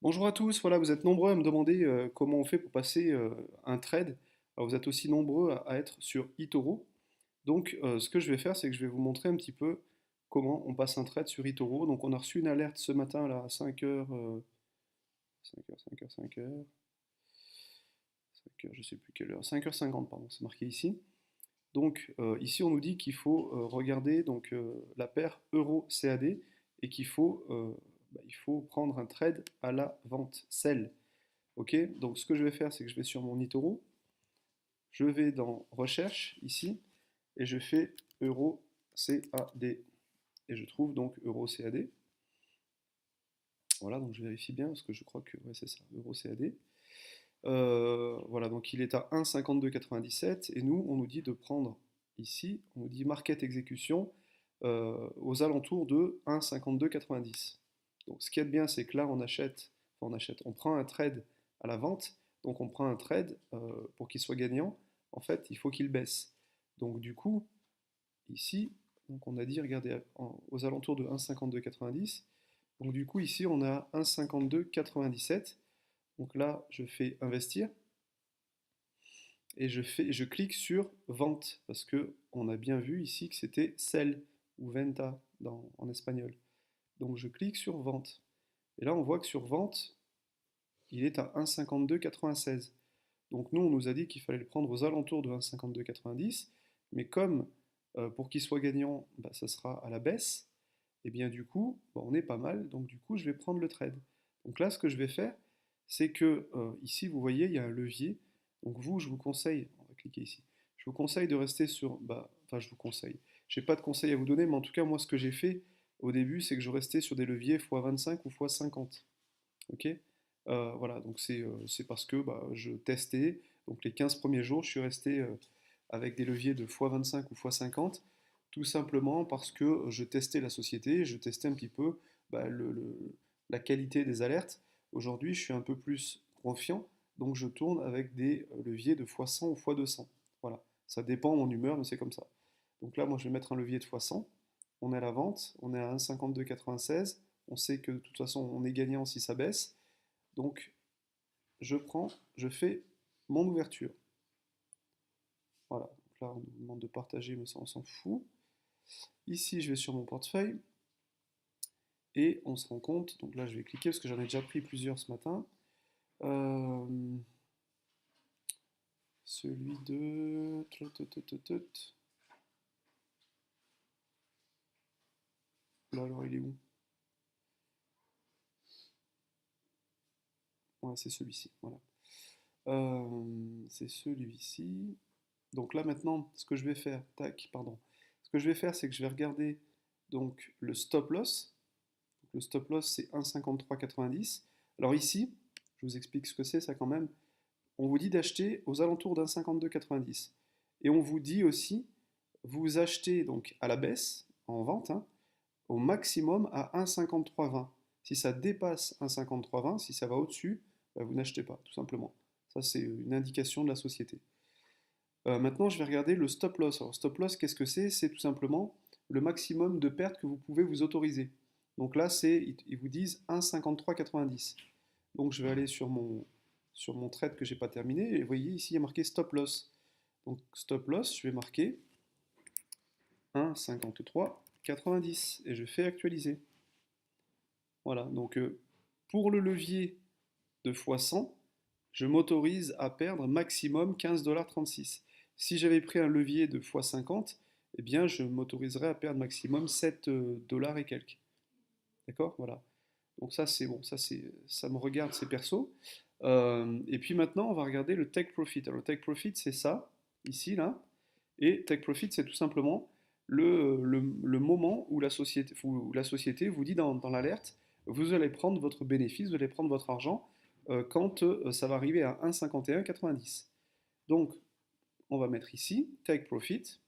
Bonjour à tous, voilà, vous êtes nombreux à me demander comment on fait pour passer un trade. Alors, vous êtes aussi nombreux à être sur eToro. Donc ce que je vais faire, c'est que je vais vous montrer un petit peu comment on passe un trade sur eToro. Donc on a reçu une alerte ce matin là, à 5h, 5h, 5h, 5h, 5h, je sais plus quelle heure, 5h50, pardon, c'est marqué ici. Donc ici on nous dit qu'il faut regarder donc, la paire euro-CAD et il faut prendre un trade à la vente, sell. Ok, donc ce que je vais faire, c'est que je vais sur mon eToro, je vais dans recherche ici, et je fais euro CAD. Et je trouve donc euro CAD. Voilà, donc je vérifie bien parce que je crois que ouais, c'est ça, euro CAD. Voilà, donc il est à 1,5297 et nous, on nous dit de prendre ici, on nous dit market exécution aux alentours de 1,5290. Donc ce qui est bien, c'est que là, on prend un trade à la vente, donc on prend un trade pour qu'il soit gagnant, en fait, il faut qu'il baisse. Donc du coup, ici, donc on a dit, regardez, aux alentours de 1,5290. Donc du coup, ici, on a 1,5297. Donc là, je fais investir et je clique sur vente parce que on a bien vu ici que c'était sell ou venta en espagnol. Donc je clique sur vente. Et là, on voit que sur vente, il est à 1,5296. Donc nous, on nous a dit qu'il fallait le prendre aux alentours de 1,5290, mais comme pour qu'il soit gagnant, bah, ça sera à la baisse, et bien du coup, bah, on est pas mal, donc du coup, je vais prendre le trade. Donc là, ce que je vais faire, c'est que ici, vous voyez, il y a un levier. Donc vous, je vous conseille, on va cliquer ici, je vous conseille de rester sur, bah, enfin je vous conseille, je n'ai pas de conseil à vous donner, mais en tout cas, moi, ce que j'ai fait au début, c'est que je restais sur des leviers x25 ou x50. Ok. Voilà, donc c'est parce que bah, je testais. Donc les 15 premiers jours, je suis resté avec des leviers de x25 ou x50, tout simplement parce que je testais la société, je testais un petit peu bah, la qualité des alertes. Aujourd'hui, je suis un peu plus confiant, donc je tourne avec des leviers de x100 ou x200. Voilà, ça dépend de mon humeur, mais c'est comme ça. Donc là, moi, je vais mettre un levier de x100. On est à la vente, on est à 1,5296. On sait que de toute façon, on est gagnant si ça baisse. Donc, je fais mon ouverture. Voilà. Donc là, on nous demande de partager, mais ça, on s'en fout. Ici, je vais sur mon portefeuille et on se rend compte. Donc là, je vais cliquer parce que j'en ai déjà pris plusieurs ce matin. Euh, celui de. Là, alors, il est où? Ouais, c'est celui-ci. Voilà. C'est celui-ci. Donc là maintenant, ce que je vais faire, tac, pardon. Ce que je vais faire, c'est que je vais regarder donc le stop loss. Donc, le stop loss, c'est 1,5390. Alors ici, je vous explique ce que c'est ça quand même. On vous dit d'acheter aux alentours d'1,5290. Et on vous dit aussi, vous achetez donc à la baisse, en vente, hein, au maximum à 1,5320. Si ça dépasse 1,5320, si ça va au-dessus, bah, vous n'achetez pas, tout simplement. Ça, c'est une indication de la société. Maintenant, je vais regarder le stop loss. Alors, stop loss, qu'est-ce que c'est? C'est tout simplement le maximum de pertes que vous pouvez vous autoriser. Donc là, ils vous disent 1,5390. Donc je vais aller sur mon trade que j'ai pas terminé. Et vous voyez, ici, il y a marqué stop loss. Donc stop loss, je vais marquer 1,5390. Et je fais actualiser. Voilà, donc pour le levier de x100, je m'autorise à perdre maximum 15,36 $. Si j'avais pris un levier de x50, eh bien je m'autoriserais à perdre maximum 7 dollars et quelques. D'accord? Voilà. Donc ça c'est bon, ça me regarde, c'est perso. Et puis maintenant on va regarder le take profit. Alors le take profit c'est ça, ici là. Et take profit c'est tout simplement le moment où la société vous dit dans l'alerte, vous allez prendre votre bénéfice, vous allez prendre votre argent quand ça va arriver à 1,5190. Donc on va mettre ici take profit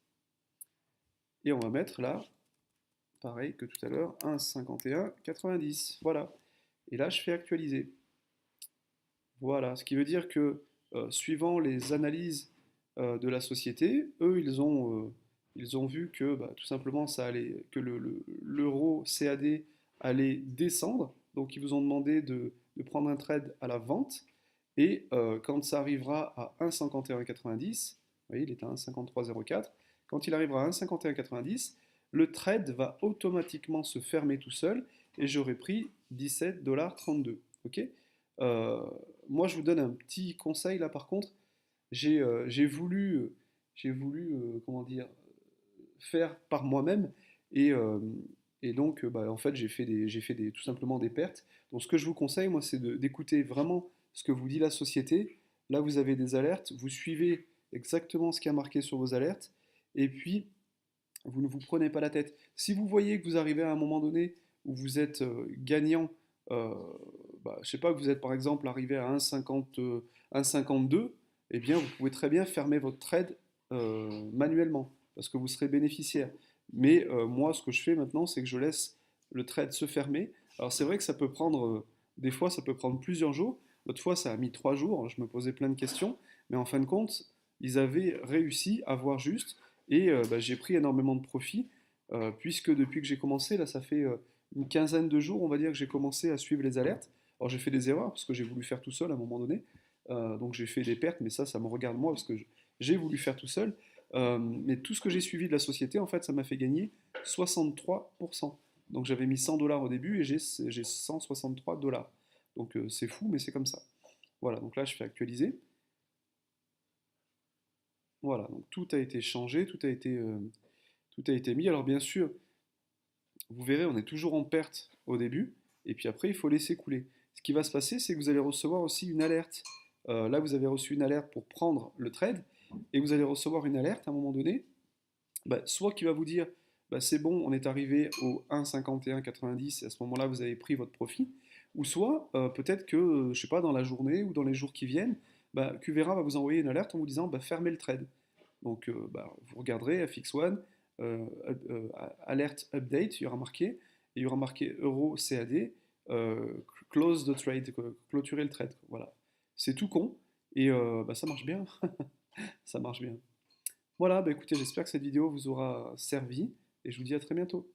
et on va mettre là pareil que tout à l'heure 1,5190. Voilà. Et là je fais actualiser. Voilà, ce qui veut dire que suivant les analyses de la société, eux, ils ont vu que bah, tout simplement ça allait, que l'euro CAD allait descendre. Donc ils vous ont demandé de prendre un trade à la vente. Et quand ça arrivera à 1,5190, vous voyez, il est à 1,5304. Quand il arrivera à 1,5190, le trade va automatiquement se fermer tout seul et j'aurai pris 17,32 $. Ok. Euh, Moi, je vous donne un petit conseil là par contre. J'ai voulu, comment dire, faire par moi-même et, euh, et donc bah, en fait tout simplement des pertes. Donc ce que je vous conseille moi c'est d'écouter vraiment ce que vous dit la société. Là vous avez des alertes, vous suivez exactement ce qui est marqué sur vos alertes et puis vous ne vous prenez pas la tête. Si vous voyez que vous arrivez à un moment donné où vous êtes gagnant, euh, bah, je sais pas, que vous êtes par exemple arrivé à 1,50, 1,52, eh bien vous pouvez très bien fermer votre trade manuellement parce que vous serez bénéficiaire. Mais moi, ce que je fais maintenant, c'est que je laisse le trade se fermer. Alors c'est vrai que ça peut prendre, des fois, ça peut prendre plusieurs jours. L'autre fois, ça a mis 3 jours. Je me posais plein de questions, mais en fin de compte, ils avaient réussi à voir juste. Et bah, j'ai pris énormément de profit, puisque depuis que j'ai commencé, là ça fait une quinzaine de jours, on va dire, que j'ai commencé à suivre les alertes. Alors j'ai fait des erreurs, parce que j'ai voulu faire tout seul à un moment donné, donc j'ai fait des pertes, mais ça me regarde moi, parce que j'ai voulu faire tout seul. Mais tout ce que j'ai suivi de la société, en fait, ça m'a fait gagner 63%. Donc j'avais mis 100 $ au début et j'ai 163 $. Donc c'est fou, mais c'est comme ça. Voilà, donc là je fais actualiser. Voilà, donc tout a été changé, tout a été mis. Alors bien sûr, vous verrez, on est toujours en perte au début, et puis après, il faut laisser couler. Ce qui va se passer, c'est que vous allez recevoir aussi une alerte. Là, vous avez reçu une alerte pour prendre le trade, et vous allez recevoir une alerte à un moment donné, bah, soit qui va vous dire, bah, c'est bon, on est arrivé au 1,5190, et à ce moment-là, vous avez pris votre profit, ou soit peut-être que, je sais pas, dans la journée ou dans les jours qui viennent, bah, Qvera va vous envoyer une alerte en vous disant, bah, fermez le trade. Donc, bah, vous regarderez FX1, alert update, il y aura marqué, et il y aura marqué euro CAD, close the trade, clôturer le trade. Voilà. C'est tout con, et bah, ça marche bien. Ça marche bien. Voilà, bah, écoutez, j'espère que cette vidéo vous aura servi, et je vous dis à très bientôt.